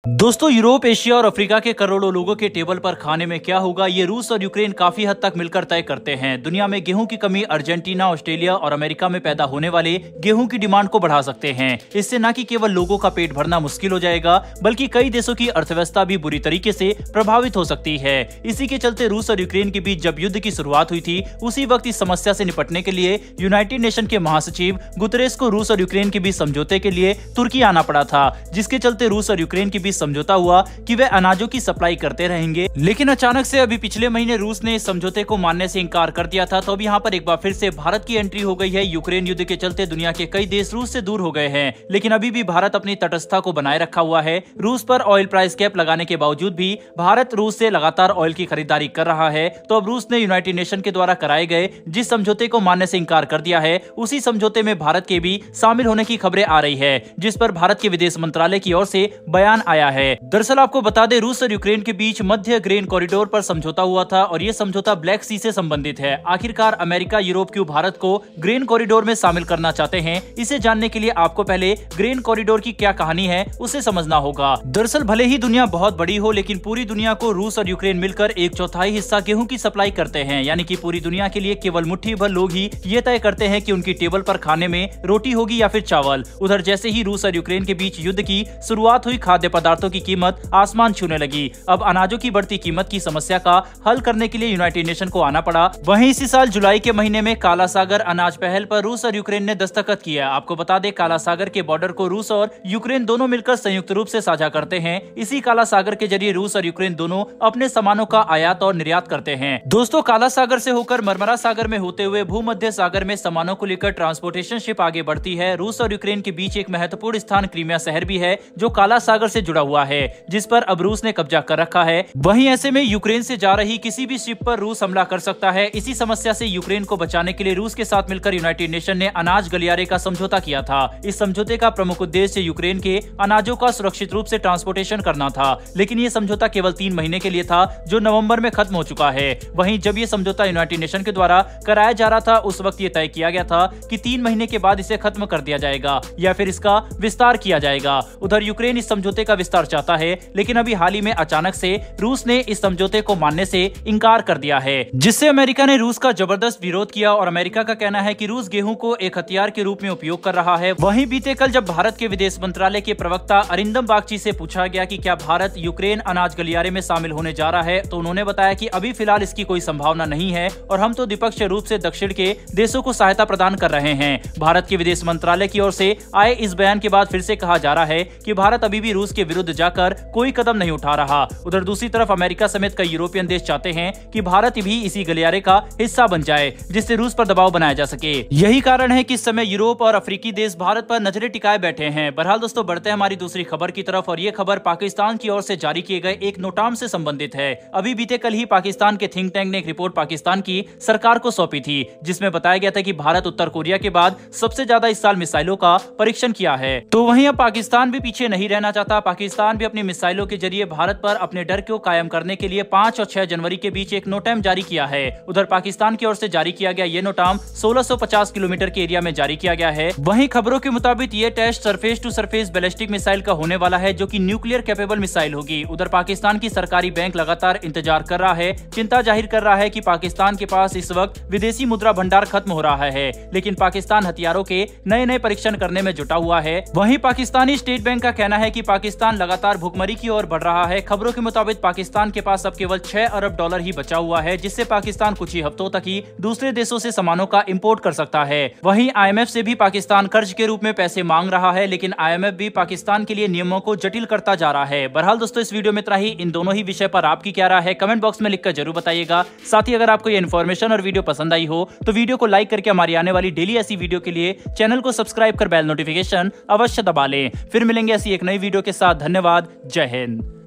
दोस्तों, Europe, Asia और Africa के करोड़ों लोगों के टेबल पर खाने में क्या होगा, ये रूस और यूक्रेन काफी हद तक मिलकर तय करते हैं। दुनिया में गेहूं की कमी अर्जेंटीना, ऑस्ट्रेलिया और अमेरिका में पैदा होने वाले गेहूं की डिमांड को बढ़ा सकते हैं। इससे न कि केवल लोगों का पेट भरना मुश्किल हो जाएगा, बल्कि कई देशों की अर्थव्यवस्था भी बुरी तरीके से प्रभावित हो सकती है। इसी के चलते रूस और यूक्रेन के बीच जब युद्ध की शुरुआत हुई थी, उसी वक्त इस समस्या से निपटने के लिए यूनाइटेड नेशन के महासचिव गुतरेस को रूस और यूक्रेन के बीच समझौते के लिए तुर्की आना पड़ा था, जिसके चलते रूस और यूक्रेन के बीच समझौता हुआ कि वे अनाजों की सप्लाई करते रहेंगे। लेकिन अचानक से अभी पिछले महीने रूस ने इस समझौते को मानने से इनकार कर दिया था। तो अब यहाँ पर एक बार फिर से भारत की एंट्री हो गई है। यूक्रेन युद्ध के चलते दुनिया के कई देश रूस से दूर हो गए हैं, लेकिन अभी भी भारत अपनी तटस्थता को बनाए रखा हुआ है। रूस पर ऑयल प्राइस कैप लगाने के बावजूद भी भारत रूस से लगातार ऑयल की खरीदारी कर रहा है। तो अब रूस ने यूनाइटेड नेशन के द्वारा कराए गए जिस समझौते को मानने से इनकार कर दिया है, उसी समझौते में भारत के भी शामिल होने की खबरें आ रही है, जिस पर भारत के विदेश मंत्रालय की ओर से बयान आया है। दरअसल आपको बता दें, रूस और यूक्रेन के बीच मध्य ग्रेन कॉरिडोर पर समझौता हुआ था और ये समझौता ब्लैक सी से संबंधित है। आखिरकार अमेरिका, यूरोप क्यों भारत को ग्रेन कॉरिडोर में शामिल करना चाहते हैं, इसे जानने के लिए आपको पहले ग्रेन कॉरिडोर की क्या कहानी है उसे समझना होगा। दरअसल भले ही दुनिया बहुत बड़ी हो, लेकिन पूरी दुनिया को रूस और यूक्रेन मिलकर 1/4 हिस्सा गेहूं की सप्लाई करते हैं। यानी कि पूरी दुनिया के लिए केवल मुट्ठी भर लोग ही ये तय करते हैं कि उनकी टेबल पर खाने में रोटी होगी या फिर चावल। उधर जैसे ही रूस और यूक्रेन के बीच युद्ध की शुरुआत हुई, खाद्य पदार्थों की कीमत आसमान छूने लगी। अब अनाजों की बढ़ती कीमत की समस्या का हल करने के लिए यूनाइटेड नेशन को आना पड़ा। वहीं इसी साल जुलाई के महीने में काला सागर अनाज पहल पर रूस और यूक्रेन ने दस्तखत किया। आपको बता दें, काला सागर के बॉर्डर को रूस और यूक्रेन दोनों मिलकर संयुक्त रूप से साझा करते हैं। इसी काला सागर के जरिए रूस और यूक्रेन दोनों अपने सामानों का आयात और निर्यात करते हैं। दोस्तों, काला सागर से होकर मरमरा सागर में होते हुए भूमध्य सागर में सामानों को लेकर ट्रांसपोर्टेशन शिप आगे बढ़ती है। रूस और यूक्रेन के बीच एक महत्वपूर्ण स्थान क्रीमिया शहर भी है, जो काला सागर से जुड़ा हुआ है, जिस पर अब रूस ने कब्जा कर रखा है। वहीं ऐसे में यूक्रेन से जा रही किसी भी शिप पर रूस हमला कर सकता है। इसी समस्या से यूक्रेन को बचाने के लिए रूस के साथ मिलकर यूनाइटेड नेशन ने अनाज गलियारे का समझौता किया था। इस समझौते का प्रमुख उद्देश्य यूक्रेन के अनाजों का सुरक्षित रूप से ट्रांसपोर्टेशन करना था, लेकिन ये समझौता केवल 3 महीने के लिए था, जो नवंबर में खत्म हो चुका है। वहीं जब ये समझौता यूनाइटेड नेशन के द्वारा कराया जा रहा था, उस वक्त ये तय किया गया था कि 3 महीने के बाद इसे खत्म कर दिया जाएगा या फिर इसका विस्तार किया जाएगा। उधर यूक्रेन इस समझौते का विस्तार चाहता है, लेकिन अभी हाल ही में अचानक से रूस ने इस समझौते को मानने से इनकार कर दिया है, जिससे अमेरिका ने रूस का जबरदस्त विरोध किया। और अमेरिका का कहना है कि रूस गेहूं को एक हथियार के रूप में उपयोग कर रहा है। वहीं बीते कल जब भारत के विदेश मंत्रालय के प्रवक्ता अरिंदम बागची से पूछा गया कि क्या भारत यूक्रेन अनाज गलियारे में शामिल होने जा रहा है, तो उन्होंने बताया कि अभी फिलहाल इसकी कोई संभावना नहीं है और हम तो द्विपक्षीय रूप से दक्षिण के देशों को सहायता प्रदान कर रहे हैं। भारत के विदेश मंत्रालय की ओर से आए इस बयान के बाद फिर से कहा जा रहा है कि भारत अभी भी रूस के विरुद्ध जाकर कोई कदम नहीं उठा रहा। उधर दूसरी तरफ अमेरिका समेत कई यूरोपियन देश चाहते हैं कि भारत भी इसी गलियारे का हिस्सा बन जाए, जिससे रूस पर दबाव बनाया जा सके। यही कारण है कि इस समय यूरोप और अफ्रीकी देश भारत पर नजरें टिकाए बैठे हैं। बहरहाल दोस्तों, बढ़ते हैं हमारी दूसरी खबर की तरफ, और ये खबर पाकिस्तान की ओर से जारी किए गए एक नोटाम से संबंधित है। अभी बीते कल ही पाकिस्तान के थिंक टैंक ने एक रिपोर्ट पाकिस्तान की सरकार को सौंपी थी, जिसमें बताया गया था कि भारत उत्तर कोरिया के बाद सबसे ज्यादा इस साल मिसाइलों का परीक्षण किया है। तो वहीं अब पाकिस्तान भी पीछे नहीं रहना चाहता। पाकिस्तान भी अपनी मिसाइलों के जरिए भारत पर अपने डर को कायम करने के लिए 5 और 6 जनवरी के बीच एक नोटाम जारी किया है। उधर पाकिस्तान की ओर से जारी किया गया ये नोटाम 1650 किलोमीटर के एरिया में जारी किया गया है। वहीं खबरों के मुताबिक ये test surface to surface ballistic missile का होने वाला है, जो कि न्यूक्लियर कैपेबल मिसाइल होगी। उधर पाकिस्तान की सरकारी बैंक लगातार इंतजार कर रहा है, चिंता जाहिर कर रहा है कि पाकिस्तान के पास इस वक्त विदेशी मुद्रा भंडार खत्म हो रहा है, लेकिन पाकिस्तान हथियारों के नए नए परीक्षण करने में जुटा हुआ है। वहीं पाकिस्तानी स्टेट बैंक का कहना है कि पाकिस्तान लगातार भुखमरी की ओर बढ़ रहा है। खबरों के मुताबिक पाकिस्तान के पास अब केवल 6 अरब डॉलर ही बचा हुआ है, जिससे पाकिस्तान कुछ ही हफ्तों तक ही दूसरे देशों से सामानों का इंपोर्ट कर सकता है। वहीं IMF से भी पाकिस्तान कर्ज के रूप में पैसे मांग रहा है, लेकिन IMF भी पाकिस्तान के लिए नियमों को जटिल करता जा रहा है। बहरहाल दोस्तों, इस वीडियो में इतना ही। इन दोनों ही विषय पर आपकी क्या राय है, कमेंट बॉक्स में लिखकर जरूर बताइएगा। साथ ही अगर आपको ये इन्फॉर्मेशन और वीडियो पसंद आई हो, तो वीडियो को लाइक करके हमारी आने वाली डेली ऐसी वीडियो के लिए चैनल को सब्सक्राइब कर बेल नोटिफिकेशन अवश्य दबा लें। फिर मिलेंगे ऐसी एक नई वीडियो के साथ। धन्यवाद। जय हिंद।